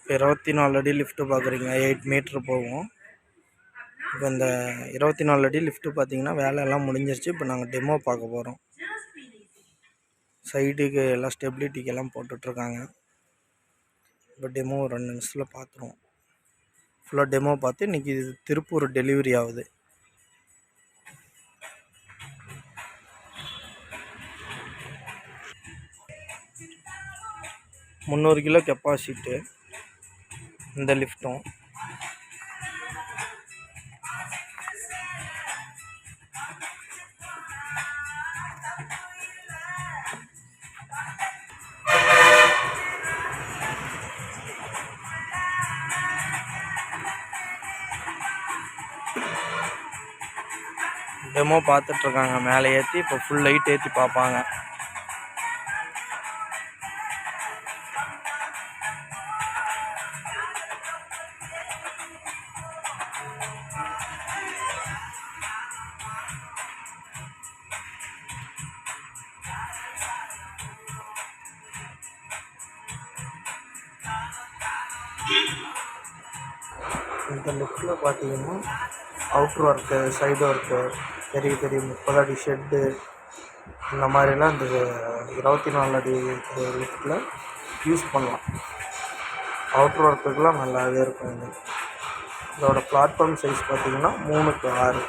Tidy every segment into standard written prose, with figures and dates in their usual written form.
24 அடி லிஃப்ட்டு பார்க்குறீங்க, 8 மீட்ரு போகும். இப்போ இந்த 24 அடி லிஃப்ட்டு பார்த்தீங்கன்னா வேலையெல்லாம் முடிஞ்சிருச்சு. இப்போ நாங்கள் டெமோ பார்க்க போகிறோம். சைடுக்கு எல்லாம் ஸ்டெபிலிட்டிக்கு எல்லாம் போட்டுட்ருக்காங்க. இப்போ டெமோ 2 நிமிஷத்தில் பார்த்துருவோம். ஃபுல்லாக டெமோ பார்த்து இன்றைக்கி இது திருப்பூர் டெலிவரி ஆகுது. முந்நூறு கிலோ கெப்பாசிட்டு இந்த லிஃப்ட்டும். டெமோ பார்த்துட்ருக்காங்க. மேலே ஏற்றி இப்போ ஃபுல் லைட் ஏற்றி பார்ப்பாங்க. இந்த லிஃப்ட்டில் பார்த்தீங்கன்னா அவுட்ரு ஒர்க்கு, சைடு ஒர்க்கு, பெரிய பெரிய 30 அடி ஷெட்டு, இந்த மாதிரிலாம் இந்த 24 அடி லிஃப்ட்டில் யூஸ் பண்ணலாம். அவுட்ரு ஒர்க்குக்கெலாம் நல்லாவே இருக்கும். இதோட பிளாட்ஃபார்ம் சைஸ் பார்த்தீங்கன்னா 3க்கு 6.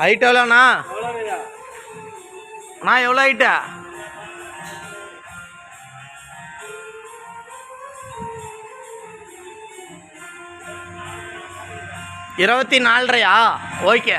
ஹைட் எவ்வளோண்ணா? அண்ணா எவ்வளோ ஹைட்டா? 24.5. ஓகே.